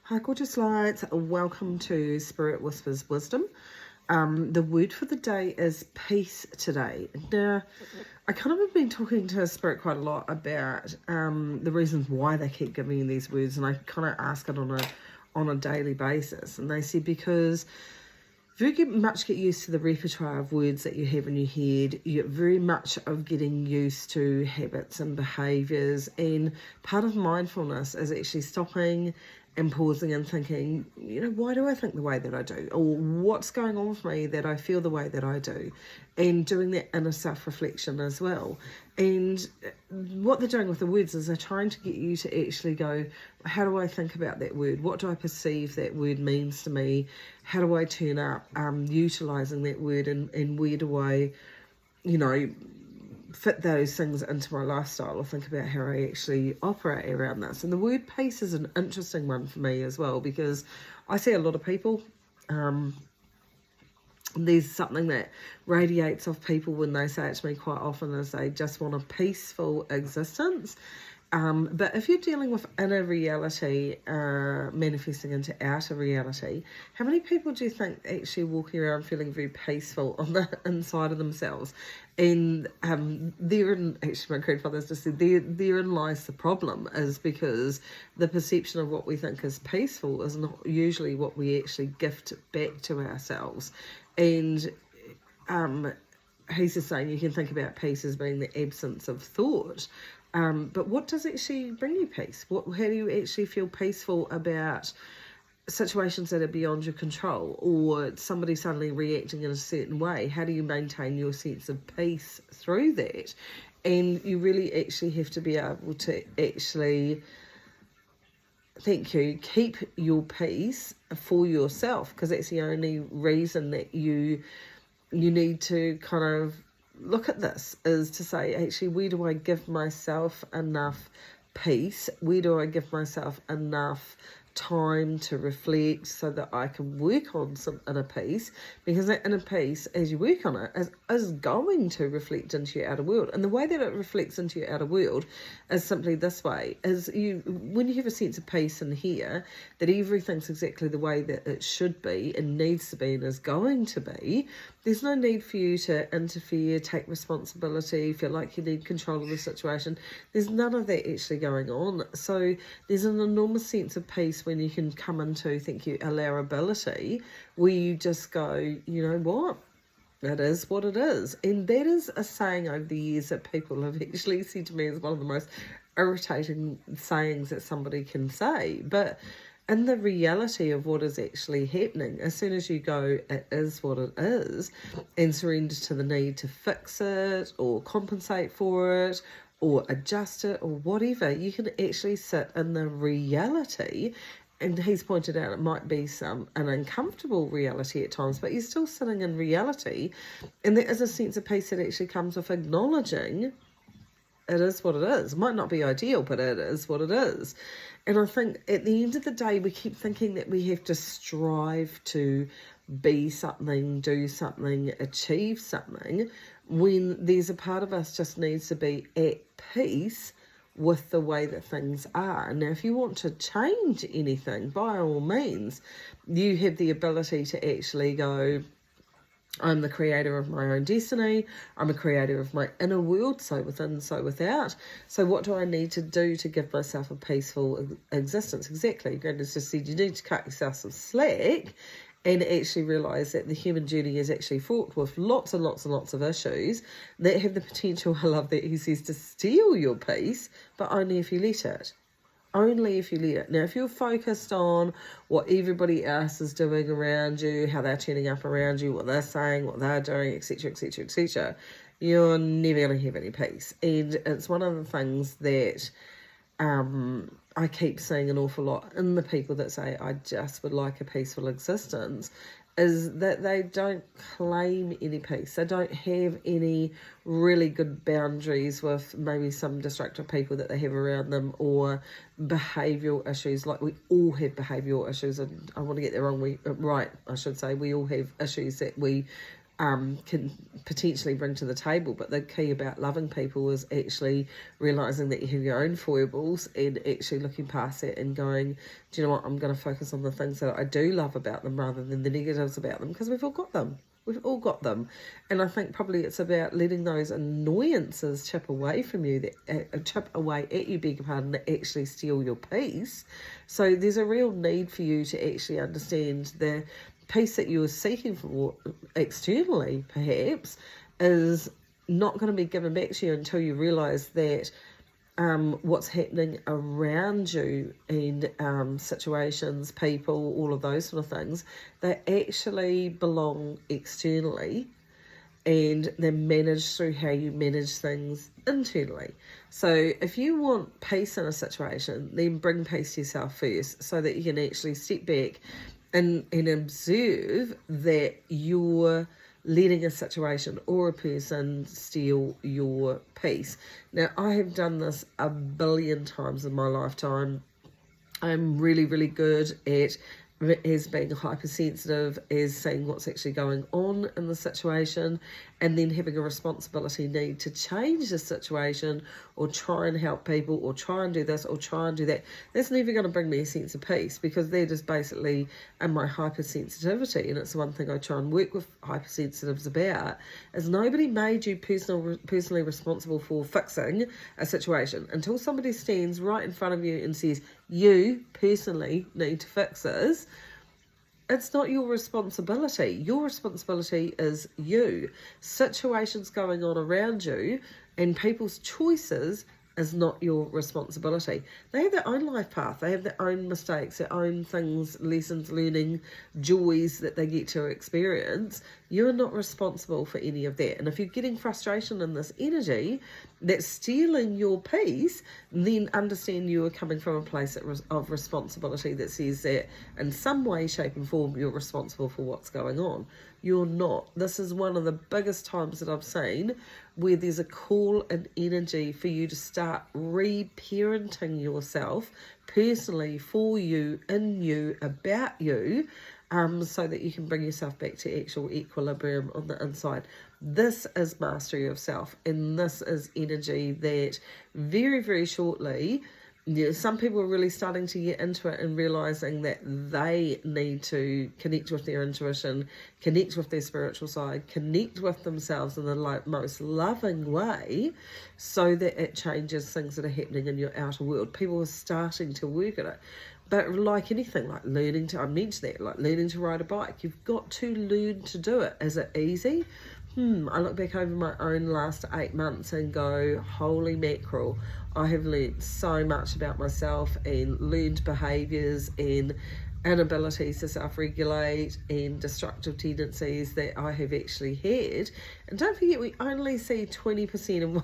Hi, gorgeous lights. Welcome to Spirit Whispers Wisdom. The word for the day is peace today. Now, I kind of have been talking to Spirit quite a lot about the reasons why they keep giving me these words, and I kind of ask it on a daily basis. And they said because very much get used to the repertoire of words that you have in your head. You're very much of getting used to habits and behaviours, and part of mindfulness is actually stopping and pausing and thinking, why do I think the way that I do? Or what's going on for me that I feel the way that I do? And doing that inner self-reflection as well. And what they're doing with the words is they're trying to get you to actually go, how do I think about that word? What do I perceive that word means to me? How do I turn up utilising that word, and where do I, fit those things into my lifestyle, or think about how I actually operate around this. And the word peace is an interesting one for me as well, because I see a lot of people, there's something that radiates off people when they say it to me quite often, is they just want a peaceful existence. But if you're dealing with inner reality manifesting into outer reality, how many people do you think actually walking around feeling very peaceful on the inside of themselves? And therein, actually my grandfather's just said, therein lies the problem, is because the perception of what we think is peaceful is not usually what we actually gift back to ourselves. And he's just saying you can think about peace as being the absence of thought. But what does actually bring you peace? How do you actually feel peaceful about situations that are beyond your control, or somebody suddenly reacting in a certain way? How do you maintain your sense of peace through that? And you really actually have to be able to actually, keep your peace for yourself, because that's the only reason that you need to kind of look at this, is to say, actually, where do I give myself enough peace? Where do I give myself enough time to reflect so that I can work on some inner peace? Because that inner peace, as you work on it, is going to reflect into your outer world. And the way that it reflects into your outer world is simply this way, is when you have a sense of peace in here, that everything's exactly the way that it should be and needs to be and is going to be, there's no need for you to interfere, take responsibility, feel like you need control of the situation. There's none of that actually going on. So there's an enormous sense of peace when you can come into, allowability, where you just go, you know what? It is what it is. And that is a saying over the years that people have actually said to me is one of the most irritating sayings that somebody can say. But in the reality of what is actually happening, as soon as you go, it is what it is, and surrender to the need to fix it or compensate for it or adjust it or whatever, you can actually sit in the reality. And he's pointed out it might be an uncomfortable reality at times, but you're still sitting in reality. And there is a sense of peace that actually comes with acknowledging it is what it is. It might not be ideal, but it is what it is. And I think at the end of the day, we keep thinking that we have to strive to be something, do something, achieve something, when there's a part of us just needs to be at peace with the way that things are. Now, if you want to change anything, by all means, you have the ability to actually go, I'm the creator of my own destiny. I'm a creator of my inner world, so within, so without. So what do I need to do to give myself a peaceful existence? Exactly. Granda's just said you need to cut yourself some slack and actually realise that the human journey is actually fraught with lots and lots and lots of issues that have the potential, I love that he says, to steal your peace, but only if you let it. Only if you let it. Now, if you're focused on what everybody else is doing around you, how they're turning up around you, what they're saying, what they're doing, etc., etc., etc., you're never going to have any peace. And it's one of the things that I keep seeing an awful lot in the people that say, I just would like a peaceful existence, is that they don't claim any peace. They don't have any really good boundaries with maybe some destructive people that they have around them, or behavioural issues. Like, we all have behavioural issues, and I want to get that wrong. We all have issues that we can potentially bring to the table. But the key about loving people is actually realising that you have your own foibles and actually looking past it and going, do you know what, I'm going to focus on the things that I do love about them rather than the negatives about them, because we've all got them. We've all got them. And I think probably it's about letting those annoyances chip away from you, that chip away at you, beg your pardon, that actually steal your peace. So there's a real need for you to actually understand the peace that you are seeking for externally, perhaps, is not going to be given back to you until you realise that what's happening around you and situations, people, all of those sort of things, they actually belong externally, and they're managed through how you manage things internally. So if you want peace in a situation, then bring peace to yourself first, so that you can actually step back and observe that you're letting a situation or a person steal your peace. Now, I have done this a billion times in my lifetime. I'm really, really good at as being hypersensitive, as seeing what's actually going on in the situation, and then having a responsibility need to change the situation or try and help people or try and do this or try and do that. That's never going to bring me a sense of peace, because they're just basically in my hypersensitivity. And it's the one thing I try and work with hypersensitives about, is nobody made you personally responsible for fixing a situation until somebody stands right in front of you and says, you personally need to fix this. It's not your responsibility. Your responsibility is you. Situations going on around you and people's choices is not your responsibility. They have their own life path. They have their own mistakes, their own things, lessons, learning, joys that they get to experience. You're not responsible for any of that. And if you're getting frustration in this energy that's stealing your peace, then understand you are coming from a place of responsibility that says that in some way, shape and form, you're responsible for what's going on. You're not. This is one of the biggest times that I've seen where there's a call and energy for you to start re-parenting yourself personally, for you, in you, about you, so that you can bring yourself back to actual equilibrium on the inside. This is mastery of self, and this is energy that very, very shortly, some people are really starting to get into it and realising that they need to connect with their intuition, connect with their spiritual side, connect with themselves in the most loving way, so that it changes things that are happening in your outer world. People are starting to work at it. But like anything, like learning to, I mentioned that, like learning to ride a bike, you've got to learn to do it. Is it easy? I look back over my own last 8 months and go, holy mackerel, I have learned so much about myself and learned behaviours and inabilities to self-regulate and destructive tendencies that I have actually had. And don't forget, we only see 20%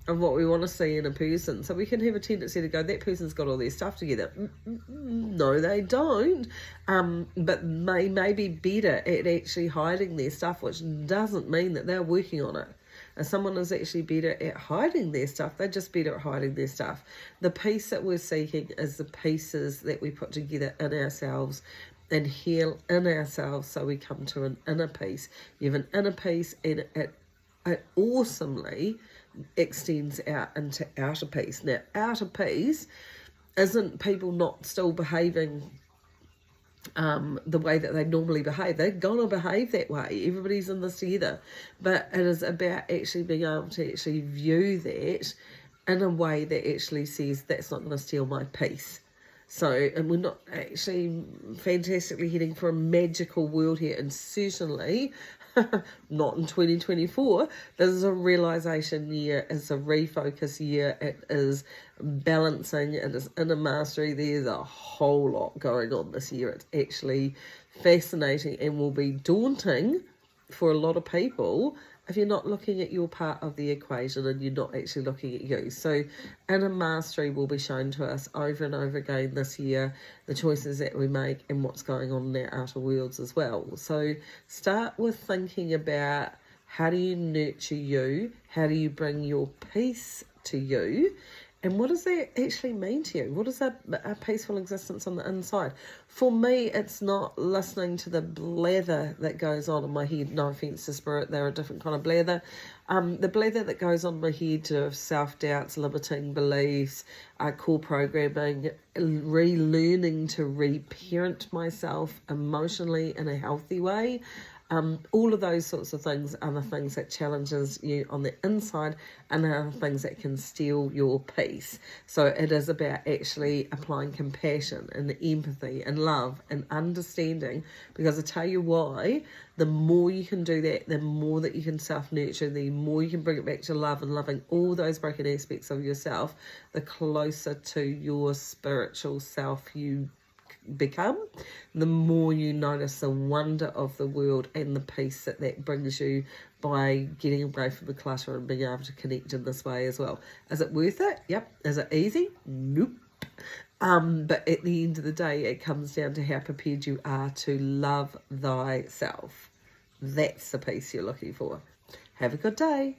of what we want to see in a person. So we can have a tendency to go, that person's got all their stuff together. No, they don't. But they may be better at actually hiding their stuff, which doesn't mean that they're working on it. If someone is actually better at hiding their stuff, they're just better at hiding their stuff. The peace that we're seeking is the pieces that we put together in ourselves and heal in ourselves, so we come to an inner peace. You have an inner peace, and it awesomely extends out into outer peace. Now, outer peace isn't people not still behaving the way that they normally behave. They're gonna behave that way. Everybody's in this together. But it is about actually being able to actually view that in a way that actually says, that's not going to steal my peace. So, and we're not actually fantastically heading for a magical world here, and certainly not in 2024. This is a realization year, it's a refocus year, it is balancing, it is inner mastery. There's a whole lot going on this year. It's actually fascinating and will be daunting for a lot of people if you're not looking at your part of the equation and you're not actually looking at you. So inner mastery will be shown to us over and over again this year, the choices that we make and what's going on in our outer worlds as well. So start with thinking about, how do you nurture you? How do you bring your peace to you? And what does that actually mean to you? What is a peaceful existence on the inside? For me, it's not listening to the blather that goes on in my head. No offence to Spirit, they're a different kind of blather. The blather that goes on in my head of self-doubts, limiting beliefs, core programming, relearning to reparent myself emotionally in a healthy way. All of those sorts of things are the things that challenges you on the inside and are the things that can steal your peace. So it is about actually applying compassion and empathy and love and understanding, because I tell you why, the more you can do that, the more that you can self-nurture, the more you can bring it back to love and loving all those broken aspects of yourself, the closer to your spiritual self you become, the more you notice the wonder of the world and the peace that brings you by getting away from the clutter and being able to connect in this way as well. Is it worth it? Yep. Is it easy? Nope. But at the end of the day, it comes down to how prepared you are to love thyself. That's the peace you're looking for. Have a good day.